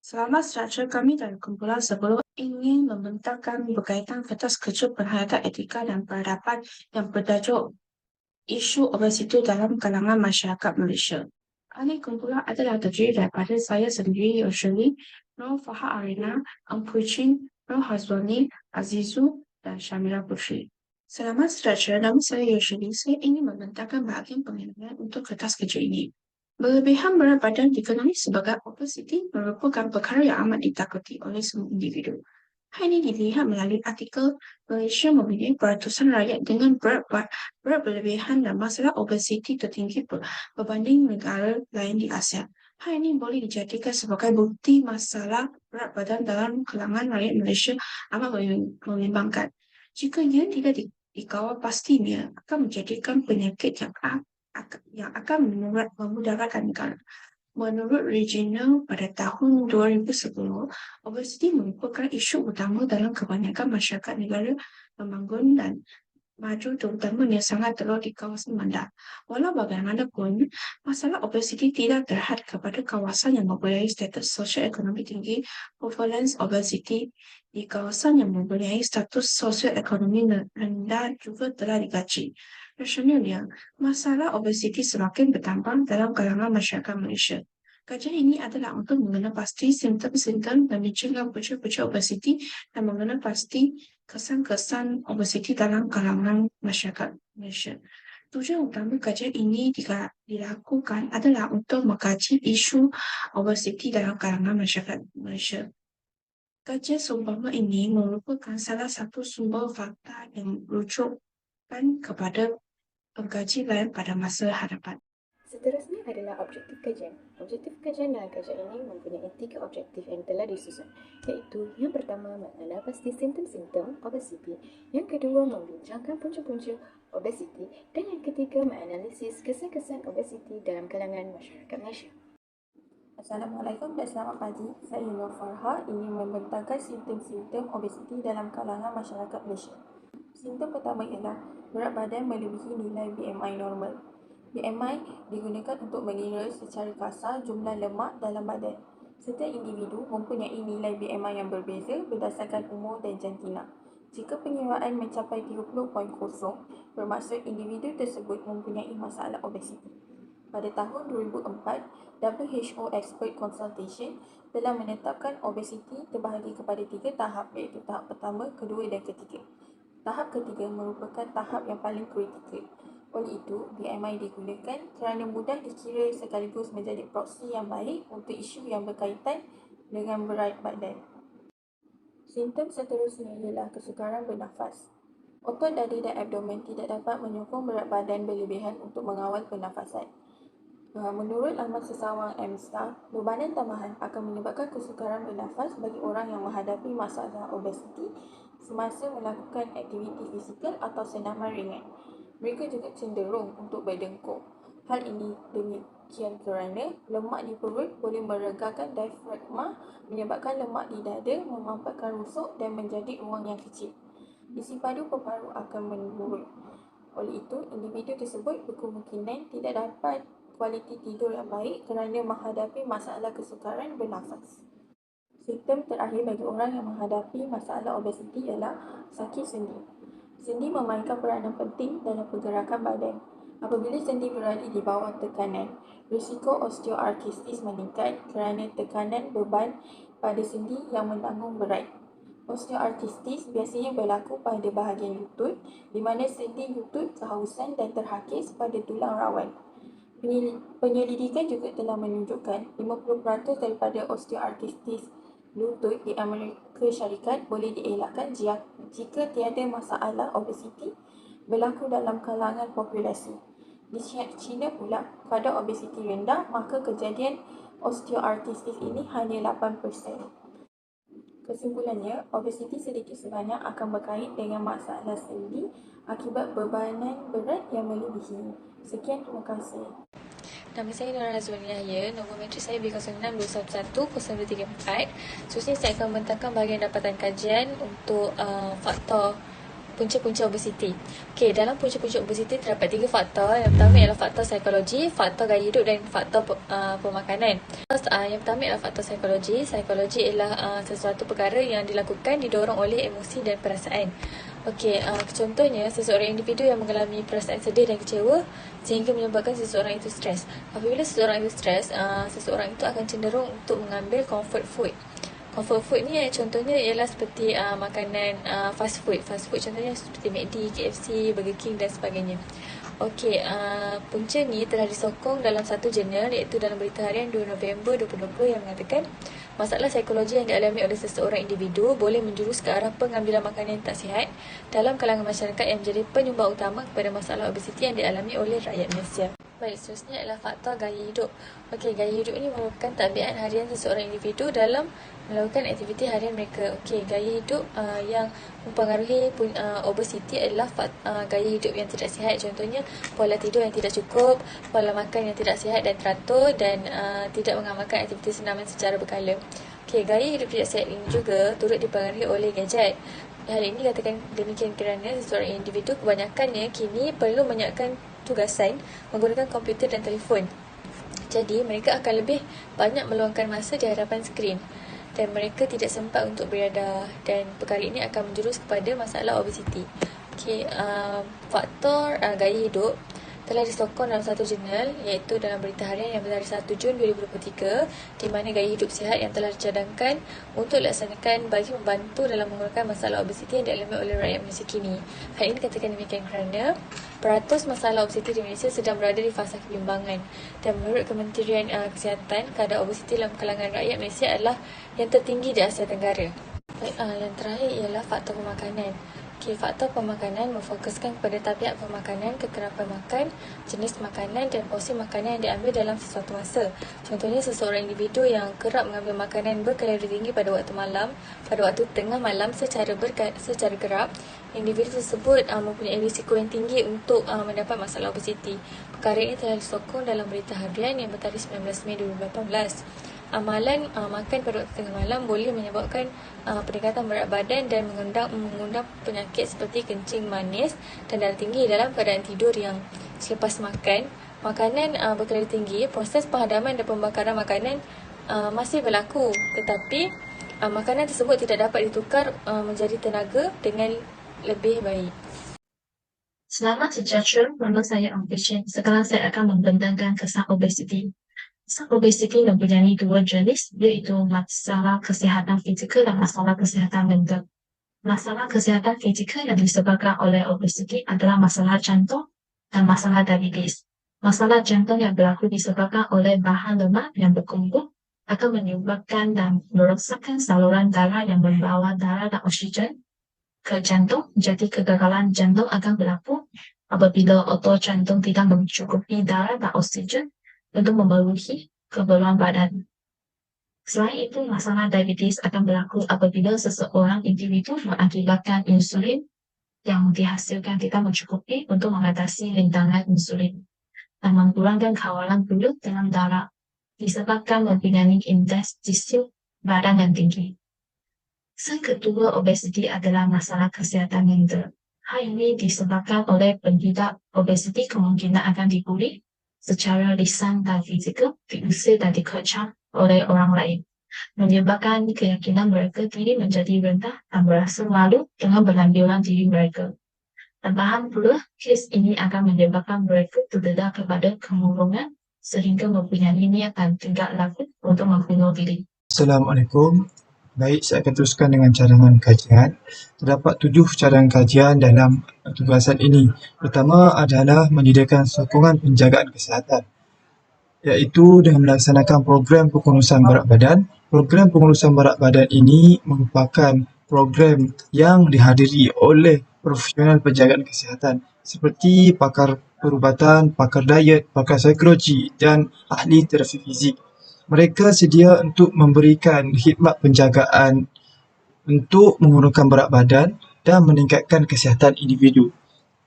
Selama struktur kami dalam kumpulan sebelum ingin membentangkan berkaitan kertas kerja penghayatan etika dan peradaban yang bertajuk isu obesiti dalam kalangan masyarakat Malaysia. Ahli kumpulan adalah terdiri daripada saya sendiri, Yoshali, Nur Fahad Arina, Ampu Chin, Nur Hazwani, Azizu, dan Syamila Putri. Selama struktur nama saya Yoshali, saya ingin membentangkan bahagian penilaian untuk kertas kerja ini. Berlebihan berat badan dikenali sebagai obesiti merupakan perkara yang amat ditakuti oleh semua individu. Hal ini dilihat melalui artikel Malaysia mempunyai peratusan rakyat dengan berat berlebihan dan masalah obesiti tertinggi berbanding negara lain di Asia. Hal ini boleh dijadikan sebagai bukti masalah berat badan dalam kalangan rakyat Malaysia amat membimbangkan. Jika ia tidak dikawal pastinya akan menjadikan penyakit yang akan memudaratkan negara. Menurut Regina, pada tahun 2010, obesiti merupakan isu utama dalam kebanyakan masyarakat negara pembangun dan maju terutamanya sangat teruk di kawasan bandar. Walau bagaimanapun, masalah obesiti tidak terhad kepada kawasan yang mempunyai status sosio-ekonomi tinggi. Prevalence obesity di kawasan yang mempunyai status sosio-ekonomi rendah juga telah dikaji. Rasionalnya, masalah obesiti semakin bertambah dalam kalangan masyarakat Malaysia. Kajian ini adalah untuk mengenal pasti simptom-simptom dan mencegah punca-punca obesiti dan mengenal pasti kesan-kesan obesiti dalam kalangan masyarakat Malaysia. Tujuan utama kajian ini dilakukan adalah untuk mengkaji isu obesiti dalam kalangan masyarakat Malaysia. Kajian seumpama ini merupakan salah satu sumber fakta yang merujukkan kepada pengkaji lain pada masa hadapan. Seterusnya adalah objektif kajian. Objektif kajian dalam kajian ini mempunyai 3 objektif yang telah disusun, iaitu yang pertama mengenal pasti simptom-simptom obesiti, yang kedua membincangkan punca-punca obesiti, dan yang ketiga menganalisis kesan-kesan obesiti dalam kalangan masyarakat Malaysia. Assalamualaikum dan selamat pagi. Saya Nur Farha ingin membentangkan simptom-simptom obesiti dalam kalangan masyarakat Malaysia. Simptom pertama ialah berat badan melebihi nilai BMI normal. BMI digunakan untuk mengira secara kasar jumlah lemak dalam badan. Setiap individu mempunyai nilai BMI yang berbeza berdasarkan umur dan jantina. Jika pengiraan mencapai 30.0, bermaksud individu tersebut mempunyai masalah obesiti. Pada tahun 2004, WHO Expert Consultation telah menetapkan obesiti terbahagi kepada 3 tahap, iaitu tahap pertama, kedua dan ketiga. Tahap ketiga merupakan tahap yang paling kritikal. Oleh itu, BMI digunakan kerana mudah dikira sekaligus menjadi proksi yang baik untuk isu yang berkaitan dengan berat badan. Simptom seterusnya ialah kesukaran bernafas. Otot dada dan abdomen tidak dapat menyokong berat badan berlebihan untuk mengawal pernafasan. Menurut laman sesawang MSTAR, bebanan tambahan akan menyebabkan kesukaran bernafas bagi orang yang menghadapi masalah obesiti semasa melakukan aktiviti fizikal atau senaman ringan. Mereka juga cenderung untuk berdengkur. Hal ini demikian kerana lemak di perut boleh meregakan diafragma, menyebabkan lemak di dada memampatkan rusuk dan menjadi ruang yang kecil. Isi padu peparu akan menurun. Oleh itu, individu tersebut berkemungkinan tidak dapat kualiti tidur yang baik kerana menghadapi masalah kesukaran bernafas. Simptom terakhir bagi orang yang menghadapi masalah obesiti ialah sakit sendi. Sendi memainkan peranan penting dalam pergerakan badan. Apabila sendi berada di bawah tekanan, risiko osteoartritis meningkat kerana tekanan beban pada sendi yang menanggung berat. Osteoartritis biasanya berlaku pada bahagian lutut, di mana sendi lutut kehausan dan terhakis pada tulang rawan. Penyelidikan juga telah menunjukkan 50% daripada osteoartritis lutut di Amerika Syarikat boleh dielakkan jika tiada masalah obesiti berlaku dalam kalangan populasi. Di China pula, kadar obesiti rendah, maka kejadian osteoartritis ini hanya 8%. Kesimpulannya, obesiti sedikit sebanyak akan berkait dengan masalah sendi akibat bebanan berat yang melebihi. Sekian, terima kasih. Nama saya Nora Hazwani Yahya, nombor matrik saya B06210234. Seterusnya saya akan membentangkan bahagian dapatan kajian untuk faktor punca-punca obesiti. Okey, dalam punca-punca obesiti terdapat 3 faktor. Yang pertama ialah faktor psikologi, faktor gaya hidup dan faktor pemakanan. Yang pertama ialah faktor psikologi. Psikologi ialah sesuatu perkara yang dilakukan didorong oleh emosi dan perasaan. Okey, contohnya seseorang individu yang mengalami perasaan sedih dan kecewa sehingga menyebabkan seseorang itu stres. Apabila seseorang itu stres, seseorang itu akan cenderung untuk mengambil comfort food. Comfort food ni contohnya ialah seperti makanan fast food. Fast food contohnya seperti McD, KFC, Burger King dan sebagainya. Okey, punca ni telah disokong dalam satu jurnal iaitu dalam Berita Harian 2 November 2020 yang mengatakan masalah psikologi yang dialami oleh seseorang individu boleh menjurus ke arah pengambilan makanan yang tak sihat dalam kalangan masyarakat yang menjadi penyumbang utama kepada masalah obesiti yang dialami oleh rakyat Malaysia. Baik, seterusnya adalah faktor gaya hidup. Okey, gaya hidup ini merupakan tabiat harian seseorang individu dalam melakukan aktiviti harian mereka. Okey, gaya hidup yang mempengaruhi obesiti adalah gaya hidup yang tidak sihat. Contohnya, pola tidur yang tidak cukup, pola makan yang tidak sihat dan teratur dan tidak mengamalkan aktiviti senaman secara berkala. Okey, gaya hidup tidak sihat ini juga turut dipengaruhi oleh gadget. Hal ini katakan demikian kerana seseorang individu kebanyakannya kini perlu menyiapkan tugasan menggunakan komputer dan telefon. Jadi, mereka akan lebih banyak meluangkan masa di hadapan skrin dan mereka tidak sempat untuk beriadah dan perkara ini akan menjurus kepada masalah obesiti. Okey, faktor gaya hidup telah disokong dalam satu jurnal iaitu dalam Berita Harian yang bertarikh 1 Jun 2023 di mana gaya hidup sihat yang telah dicadangkan untuk dilaksanakan bagi membantu dalam mengurangkan masalah obesiti yang dialami oleh rakyat Malaysia kini. Hal ini katakan demikian kerana peratus masalah obesiti di Malaysia sedang berada di fasa kebimbangan dan menurut Kementerian Kesihatan, kadar obesiti dalam kalangan rakyat Malaysia adalah yang tertinggi di Asia Tenggara. Baik, yang terakhir ialah faktor pemakanan. Okey, faktor pemakanan memfokuskan kepada tabiat pemakanan, kekerapan makan, jenis makanan dan porsi makanan yang diambil dalam sesuatu masa. Contohnya, seseorang individu yang kerap mengambil makanan berkalori tinggi pada waktu malam, pada waktu tengah malam secara kerap, individu tersebut mempunyai risiko yang tinggi untuk mendapat masalah obesiti. Perkara ini telah disokong dalam Berita Harian yang bertarikh 19 Mei 2018. Amalan makan pada waktu tengah malam boleh menyebabkan peningkatan berat badan dan mengundang penyakit seperti kencing manis dan darah tinggi dalam keadaan tidur yang selepas makan. Makanan berkalori tinggi, proses penghadaman dan pembakaran makanan masih berlaku, tetapi makanan tersebut tidak dapat ditukar menjadi tenaga dengan lebih baik. Selamat sejahtera, nama saya Ambition. Sekarang saya akan membentangkan kisah obesiti. Kisah obesiti mempunyai dua jenis, iaitu masalah kesihatan fizikal dan masalah kesihatan mental. Masalah kesihatan fizikal yang disebabkan oleh obesiti adalah masalah jantung dan masalah diabetes. Masalah jantung yang berlaku disebabkan oleh bahan lemak yang berkumpul akan menyebabkan dan merosakkan saluran darah yang membawa darah dan oksigen ke jantung. Jadi kegagalan jantung akan berlaku apabila otot jantung tidak mencukupi darah dan oksigen untuk memenuhi keperluan badan. Selain itu, masalah diabetes akan berlaku apabila seseorang individu mengakibatkan insulin yang dihasilkan tidak mencukupi untuk mengatasi rintangan insulin dan mengurangkan kawalan gula dalam darah disebabkan mempunyai indeks gizi badan yang tinggi. Yang kedua, obesiti adalah masalah kesihatan mental. Hal ini disebabkan oleh pengidap obesiti kemungkinan akan dibuli secara lisan dan fizikal, diusir dan dikecam oleh orang lain, menyebabkan keyakinan mereka diri menjadi rendah dan merasa malu dengan penampilan diri mereka. Tambahan pula, kes ini akan menyebabkan mereka terdedah kepada kemurungan sehingga mempunyai niat dan tingkah laku untuk membunuh diri. Assalamualaikum. Baik, saya akan teruskan dengan cadangan kajian. Terdapat 7 cadangan kajian dalam tugasan ini. Pertama adalah menyediakan sokongan penjagaan kesihatan, iaitu dengan melaksanakan program pengurusan berat badan. Program pengurusan berat badan ini merupakan program yang dihadiri oleh profesional penjagaan kesihatan seperti pakar perubatan, pakar diet, pakar psikologi dan ahli terapi fizik. Mereka sedia untuk memberikan khidmat penjagaan untuk mengurangkan berat badan dan meningkatkan kesihatan individu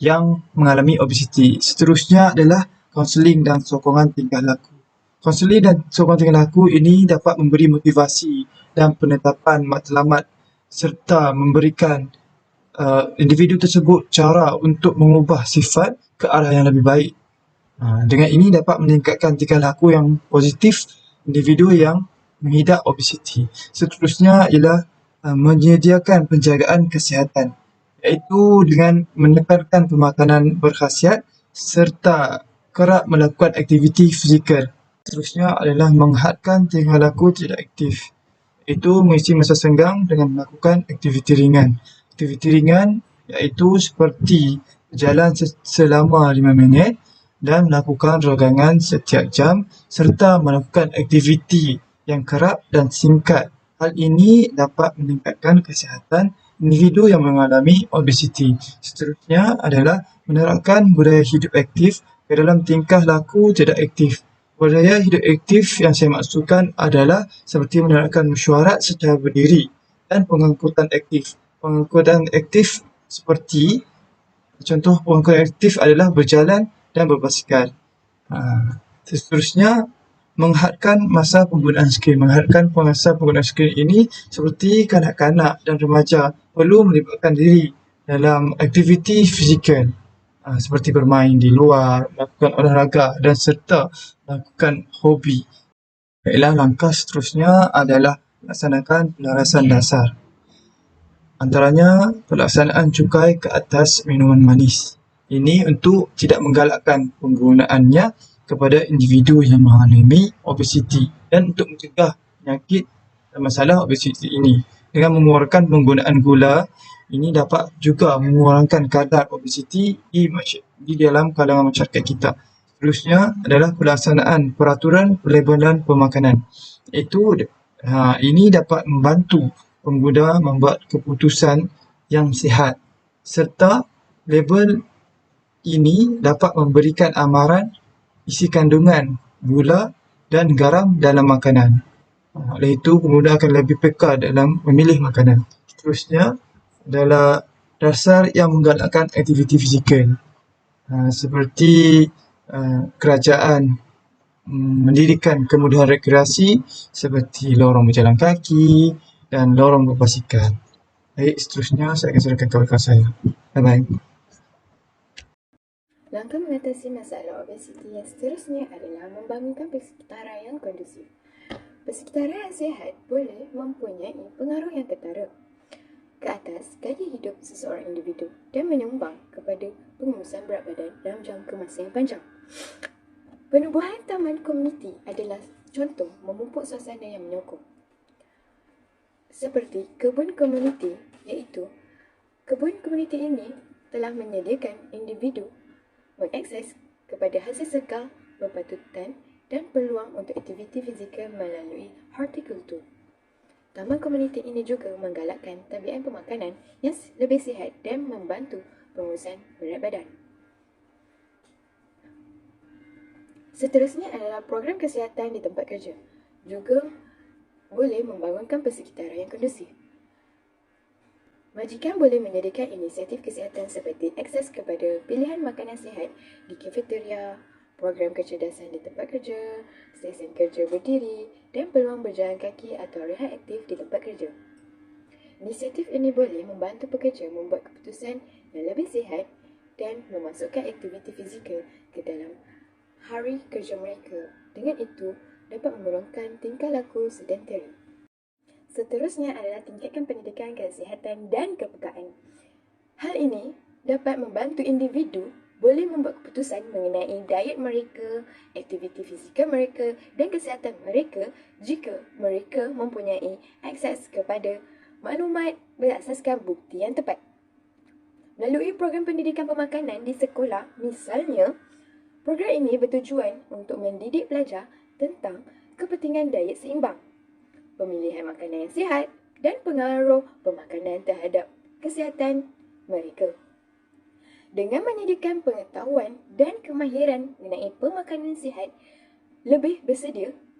yang mengalami obesiti. Seterusnya adalah kaunseling dan sokongan tingkah laku. Kaunseling dan sokongan tingkah laku ini dapat memberi motivasi dan penetapan matlamat serta memberikan individu tersebut cara untuk mengubah sifat ke arah yang lebih baik. Dengan ini dapat meningkatkan tingkah laku yang positif individu yang mengidap obesiti. Seterusnya ialah menyediakan penjagaan kesihatan, iaitu dengan menekankan pemakanan berkhasiat serta kerap melakukan aktiviti fizikal. Seterusnya adalah menghadkan tingkah laku tidak aktif, iaitu mengisi masa senggang dengan melakukan aktiviti ringan. Aktiviti ringan iaitu seperti berjalan selama 5 minit dan melakukan rogangan setiap jam serta melakukan aktiviti yang kerap dan singkat. Hal ini dapat meningkatkan kesihatan individu yang mengalami obesiti. Seterusnya adalah menerapkan budaya hidup aktif ke dalam tingkah laku tidak aktif. Budaya hidup aktif yang saya maksudkan adalah seperti menerapkan mesyuarat secara berdiri dan pengangkutan aktif. Pengangkutan aktif seperti contoh pengangkutan aktif adalah berjalan dan berbasikal. Seterusnya, menghadkan masa penggunaan skrin. Menghadkan masa penggunaan skrin ini seperti kanak-kanak dan remaja perlu melibatkan diri dalam aktiviti fizikal seperti bermain di luar, melakukan olahraga dan serta melakukan hobi. Baiklah, langkah seterusnya adalah melaksanakan pelarasan dasar. Antaranya, pelaksanaan cukai ke atas minuman manis. Ini untuk tidak menggalakkan penggunaannya kepada individu yang mengalami obesiti dan untuk mencegah penyakit dan masalah obesiti ini. Dengan mengurangkan penggunaan gula, ini dapat juga mengurangkan kadar obesiti di dalam kalangan masyarakat kita. Seterusnya adalah pelaksanaan peraturan pelabelan pemakanan. Ini dapat membantu pengguna membuat keputusan yang sihat serta label ini dapat memberikan amaran isi kandungan gula dan garam dalam makanan. Oleh itu, pengguna akan lebih peka dalam memilih makanan. Seterusnya adalah dasar yang menggalakkan aktiviti fizikal. Seperti kerajaan mendirikan kemudahan rekreasi seperti lorong berjalan kaki dan lorong berbasikal. Baik, seterusnya saya akan serahkan kepada saya. Bye-bye. Langkah mengatasi masalah obesiti yang seterusnya adalah membangunkan persekitaran yang kondusif. Persekitaran yang sihat boleh mempunyai pengaruh yang ketara ke atas gaya hidup seseorang individu dan menyumbang kepada pengurusan berat badan dalam jangka masa yang panjang. Penubuhan taman komuniti adalah contoh memupuk suasana yang menyokong. Seperti kebun komuniti, iaitu kebun komuniti ini telah menyediakan individu mengakses kepada hasil sekar, berpatutan dan peluang untuk aktiviti fizikal melalui hortikultur. Taman komuniti ini juga menggalakkan tabiat pemakanan yang lebih sihat dan membantu pengurusan berat badan. Seterusnya adalah program kesihatan di tempat kerja. Juga boleh membangunkan persekitaran yang kondusif. Majikan boleh menyediakan inisiatif kesihatan seperti akses kepada pilihan makanan sihat di kafeteria, program kecerdasan di tempat kerja, stesen kerja berdiri dan peluang berjalan kaki atau rehat aktif di tempat kerja. Inisiatif ini boleh membantu pekerja membuat keputusan yang lebih sihat dan memasukkan aktiviti fizikal ke dalam hari kerja mereka. Dengan itu, dapat mengurangkan tingkah laku sedentari. Seterusnya adalah tingkatkan pendidikan kesihatan dan kepekaan. Hal ini dapat membantu individu boleh membuat keputusan mengenai diet mereka, aktiviti fizikal mereka dan kesihatan mereka jika mereka mempunyai akses kepada maklumat berasaskan bukti yang tepat. Melalui program pendidikan pemakanan di sekolah, misalnya, program ini bertujuan untuk mendidik pelajar tentang kepentingan diet seimbang, pemilihan makanan yang sihat dan pengaruh pemakanan terhadap kesihatan mereka. Dengan menyediakan pengetahuan dan kemahiran mengenai pemakanan sihat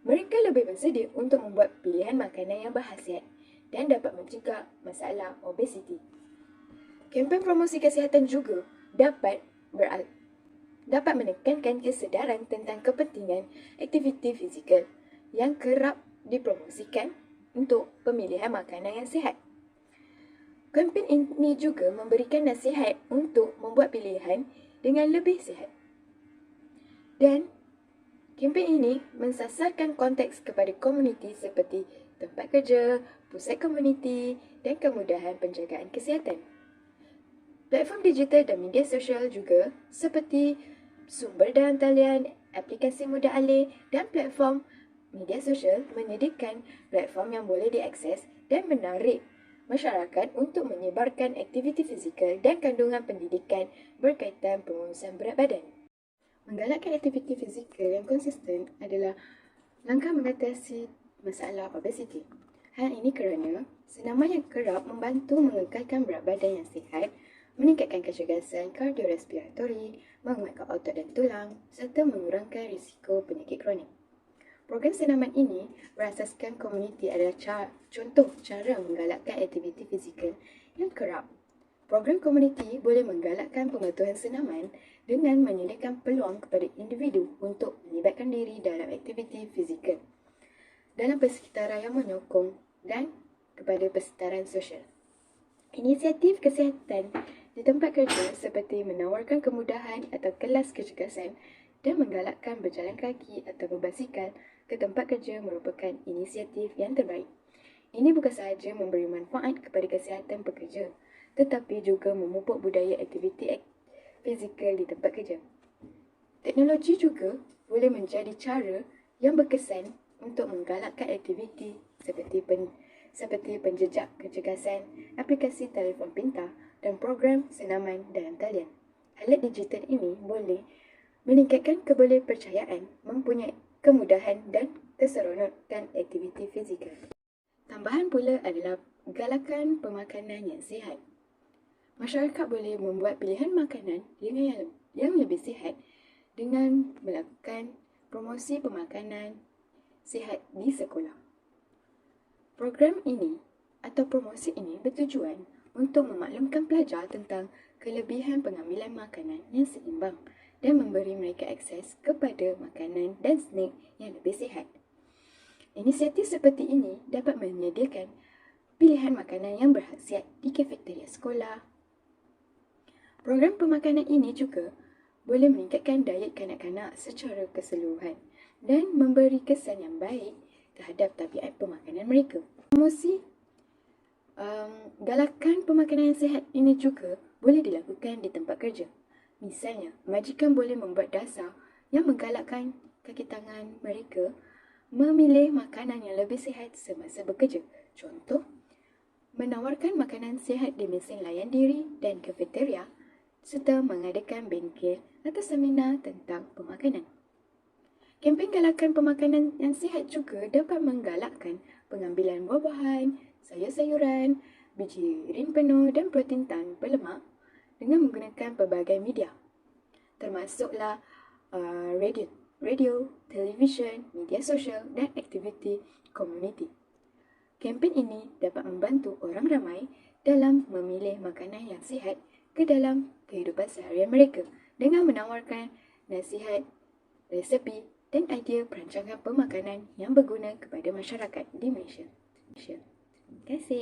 mereka lebih bersedia untuk membuat pilihan makanan yang berkhasiat dan dapat mencegah masalah obesiti. Kempen promosi kesihatan juga dapat menekankan kesedaran tentang kepentingan aktiviti fizikal yang kerap dipromosikan untuk pemilihan makanan yang sihat. Kempen ini juga memberikan nasihat untuk membuat pilihan dengan lebih sihat. Dan kempen ini mensasarkan konteks kepada komuniti seperti tempat kerja, pusat komuniti dan kemudahan penjagaan kesihatan. Platform digital dan media sosial juga seperti sumber dan talian, aplikasi mudah alih dan platform media sosial menyediakan platform yang boleh diakses dan menarik masyarakat untuk menyebarkan aktiviti fizikal dan kandungan pendidikan berkaitan pengurusan berat badan. Menggalakkan aktiviti fizikal yang konsisten adalah langkah mengatasi masalah obesiti. Hal ini kerana senaman yang kerap membantu mengekalkan berat badan yang sihat, meningkatkan kecergasan kardiorespiratori, menguatkan otot dan tulang, serta mengurangkan risiko penyakit kronik. Program senaman ini berasaskan komuniti adalah contoh cara menggalakkan aktiviti fizikal yang kerap. Program komuniti boleh menggalakkan pematuhan senaman dengan menyediakan peluang kepada individu untuk melibatkan diri dalam aktiviti fizikal dalam persekitaran yang menyokong dan kepada persekitaran sosial. Inisiatif kesihatan di tempat kerja seperti menawarkan kemudahan atau kelas kecergasan dan menggalakkan berjalan kaki atau berbasikal ke tempat kerja merupakan inisiatif yang terbaik. Ini bukan sahaja memberi manfaat kepada kesihatan pekerja, tetapi juga memupuk budaya aktiviti fizikal di tempat kerja. Teknologi juga boleh menjadi cara yang berkesan untuk menggalakkan aktiviti seperti penjejak kecergasan, aplikasi telefon pintar dan program senaman dalam talian. Alat digital ini boleh meningkatkan kebolehpercayaan, mempunyai kemudahan dan keseronokan aktiviti fizikal. Tambahan pula adalah galakan pemakanan yang sihat. Masyarakat boleh membuat pilihan makanan yang lebih sihat dengan melakukan promosi pemakanan sihat di sekolah. Program ini atau promosi ini bertujuan untuk memaklumkan pelajar tentang kelebihan pengambilan makanan yang seimbang dan memberi mereka akses kepada makanan dan snack yang lebih sihat. Inisiatif seperti ini dapat menyediakan pilihan makanan yang berkhasiat di kafeteria sekolah. Program pemakanan ini juga boleh meningkatkan diet kanak-kanak secara keseluruhan dan memberi kesan yang baik terhadap tabiat pemakanan mereka. Promosi galakan pemakanan yang sihat ini juga boleh dilakukan di tempat kerja. Misalnya, majikan boleh membuat dasar yang menggalakkan kaki tangan mereka memilih makanan yang lebih sihat semasa bekerja. Contoh, menawarkan makanan sihat di mesin layan diri dan kafeteria serta mengadakan bengkel atau seminar tentang pemakanan. Kempen galakan pemakanan yang sihat juga dapat menggalakkan pengambilan buah-buahan, sayur-sayuran, biji rin penuh dan protein tanpa lemak dengan menggunakan pelbagai media, termasuklah radio, televisyen, media sosial dan aktiviti komuniti. Kempen ini dapat membantu orang ramai dalam memilih makanan yang sihat ke dalam kehidupan seharian mereka dengan menawarkan nasihat, resepi dan idea perancangan pemakanan yang berguna kepada masyarakat di Malaysia. Terima kasih.